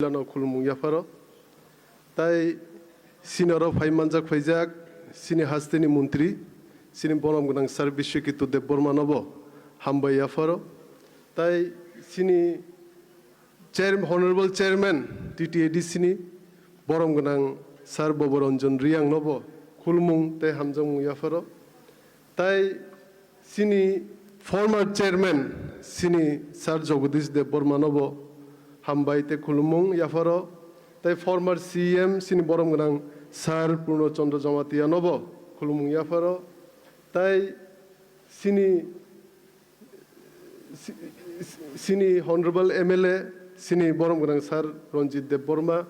Lano khulmung yafaro tai sinoro phaimanjak phaijak sini hasteni mantri sini borom gonang sar bishwekitu dev borma nobo hambai yafaro tai sini honorable chairman TTAD sini borom gonang sar boboranjan riang nobo khulmung tai hamjang yafaro tai sini former chairman sini sar jogadish dev borma nobo hambai te khulmung yafaro tai former CM sini borom gonang sar Purno Chandra Jamatia nobo khulmung yafaro tai sini honorable MLA sini borom gonang sar Ranjit Dev Borma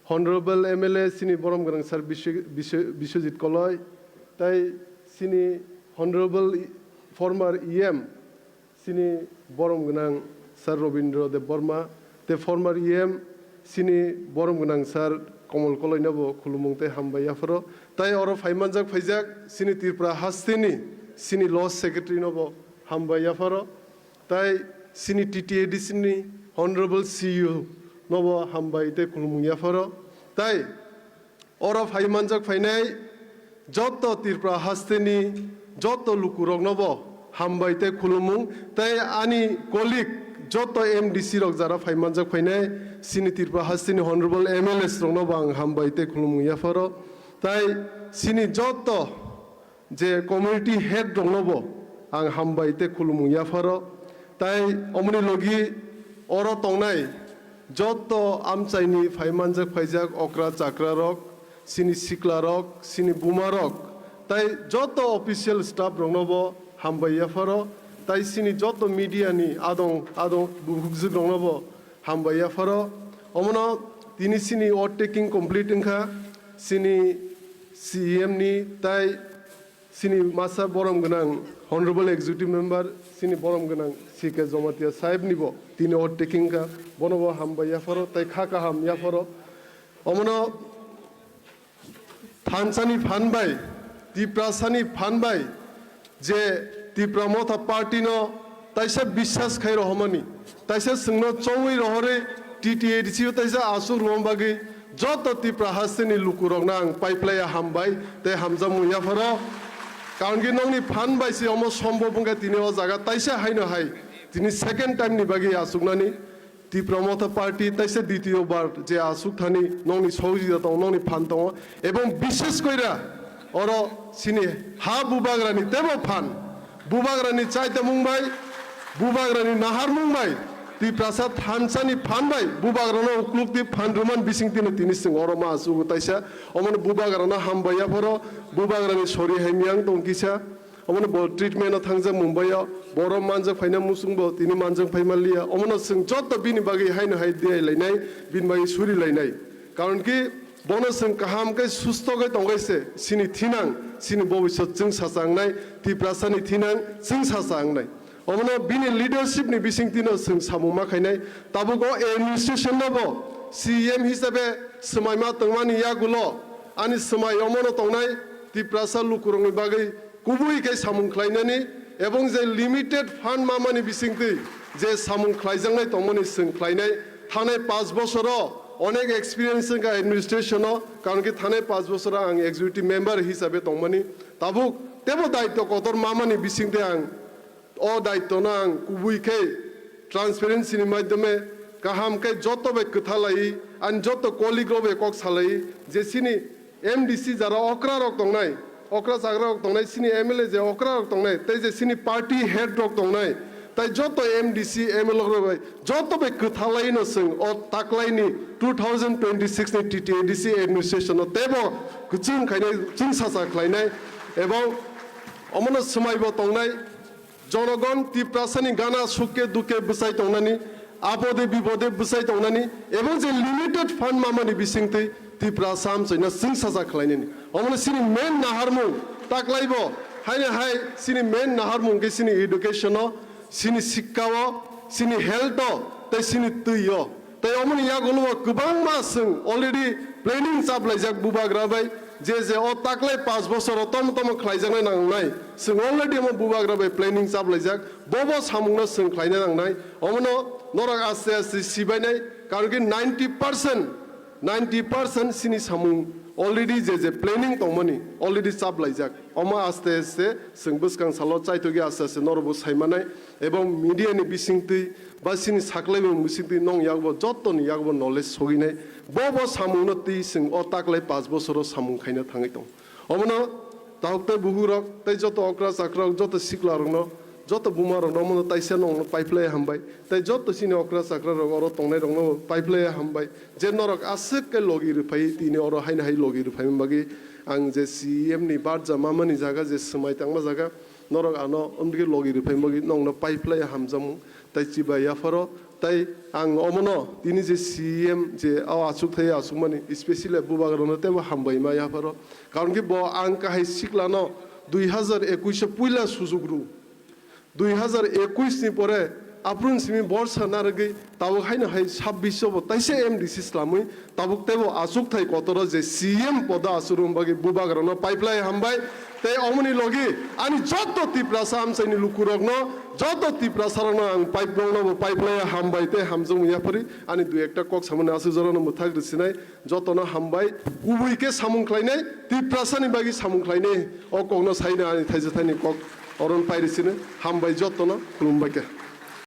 honorable MLA sini borom gonang sar Bishwajit Koloi tai sini honorable former EM sini borom gonang sar Robindra Dev Borma the former EM sini borom gonang sar Komal Koloi nobo khulmung te hambai yafaro tai oro phaimanjak phaijak sini Tripura hasteni sini law secretary nobo hambai yafaro tai sini TTAD sini honorable CEO nobo hambai te khulmung yafaro tai oro phaimanjak phainai joto Tripura hasteni joto lukurok nobo hambai te khulmung tai ani colleague joto MDC rok jara phaimanjak phainai sini Tripura hasteni honorable MLS rok no bang hambai te khulmung yafaro tai sini joto je community head rok no bo ang hambai te khulmung yafaro tai omni logi oro tongnai joto amchaini phaimanjak phaijak okra chakra rok sini sikla rok sini buma rok tai joto official staff rok no bo hambai yafaro tai sini joto media ni adong bukjuk rok no bo hambai yafaro omono tini sini overtaking complete engkha sini CM ni tai sini masa borom gonang honorable executive member sini borom gonang CK Jamatia sahib nibo tini overtaking ka bonobo hambai yafaro tai khaka ham yafaro omono thansani phanbai tiprasani phanbai je Tripura Motha Party no taisa biswas khai rohmani taisa sungno chongui rohore TTAD si taisa asu rombagi joto Tripura hasteni lukurok nang pipeline hambai te hamjamu yafaro kaungi nongni phanbai si omo sombobunga tini o jaga taisa haino hai tini second time ni bagi asugnani Tripura Motha Party taisa দ্বিতীয় বার যে আসুক Thani নংনি সহযোগিতা দং নংনি fun দং এবং বিশেষ কইরা অর সিনি হা বুবাগ্রানি তেবো ফান bubagrani chaita mungbai bubagrani nahar mungbai ti prasad hansani phanbai bubagrana uklukti phanruman bisingtini tini sing oroma asu taisa omon bubagrana hambaya phoro bubagrani sori haimyang tongkisa omon bol treatment thangja mumbai borom manjak phaina musungbo tini manjak phaimalia omon sing jotto bini bagi haino hai diai lainai bin bagi suri lainai karon ki bonusing kaham kai susto kai tonggaise sini thinang sini bobisot jing sasangnai Triprasani thinang jing sasangnai omono bini leadership ni bisingtino sing samuma khainai tabugo administration nobo CM hisabe smaima tongmani yagulo ani smai omono tongnai Triprasa lukurongni bagai kubui kai samung khlainani ebong je limited fund mamani bisingti je samung khlaijangnai tongmani sing khlainai thanai 5 bochoro অনেক experience কা administration কারণ কি থানে 5 বছর আং executive member হিসাবে তংমানি তাবুক তেবো দায়িত্ব কতর মামানি বিসিংতে আং ও দায়িত্ব না আং কুবুইকে ট্রান্সপারেন্সিনি মাধ্যমে কাহামকে যত বে কথালাই আন যত কলিগ্রবে কক সালাই যে সিনি এমডিসি যারা অকরা রক তংনাই অকরা জাগরা রক তংনাই সিনি এমএলএ যে অকরা রক তংনাই তাই যে সিনি পার্টি হেড রক তংনাই তাই যত এমডিসি এমএলএ যত বে কথালাই ন সং ও তাকলাইনি 2026 ni TTADC administration no tebo kuching khainai ching sasa khlainai ebong omono smaibo tongnai jonogon Triprasani gana sukke duke busai tongnani abode bibode busai tongnani ebong je limited fund mamani bisingtei Tripura sam chaina ching sasa khlainani omono sini main naharmu taklaibo haine hai sini main naharmu ge sini education no sini sikkao sini health tai sini tuyo tai omoni yagolo kubang masung already planning sablai jak bubagrabai je o taklai 5 bochor tom khlaijangnai nangnai sing already mo bubagrabai planning sablai jak bobo samungno sing khlaina nangnai omono norak aste aste sibainai কারণ কি 90% সিনি সামুং already যে planning দंमोन already চাপ লাইজাক অমা আস্তে আস্তে जों বসকাं সালো চাইতগি আস্তে আস্তে নরবো সাইমানাय এবং মিডিয়ানি বিসিংতি বা সিনি সাকলাইবো মিসিংতি নং ইয়াগবো যতনি ইয়াগবো নলেজ সগিनाय ববো সামুংनो তি जों অ তাকলাই 5 বছরও সামুং খাইনা থাङै दं অমনো তাহতে বুহুরক তাই যত অক্রা চাকরা যত সিকলারनो যত বুমার নমনো তাইসা নং পাইপ্লাই হামবাই তাই যত সিনি অক্রা চাকরা অর তংনাই রং পাইপ্লাই হামবাই যে নরক আসকে লগি রুফাই তিনি অর হাইনা হাই লগি রুফাই বাগি आं जे सीएम नि बारजा मामानि जागा जे समाय तांमा जागा नरक आनो उनगे लगि रुफाय मगि नंनो पाइपलाय हामजामु ताइ चिबा याफारो ताइ आं अमनो दिनि जे सीएम जे आ आसुक थाय आसुक माने स्पेशली बुबागरनो तेबो हामबाय मा याफारो कारण कि ब आं काहाय सिखलानो 2021 पुइला सुजुग्रु 2021 नि परे आप्रुन सिमी बर्षा नारगै ताबुक हायनो हाय 26 बो ताइसे एमडीसी स्लामै ताबुक तेबो आसुक थाय कतरो जे सीएम पद आसुरुम बागि बुबागरनो पाइपलाय हामबाय ते अमनि लगी आनि जत तिप्रा सामसाइनि लुकुरगनो जत तिप्रा सारनो आं पाइप गंनो पाइपलाय हामबाय ते हामजों याफरि आनि दुइ एकटा कक सामने आसु जरनो मुथाग्रिसिनाय जतनो हामबाय गुबैके सामुंख्लायनाय तिप्रासानि बागि सामुंख्लायनाय अ कगनो साइना आनि थाइजो थाइनि कक अरन पाइरिसिनो हामबाय जतनो खुलुमबायके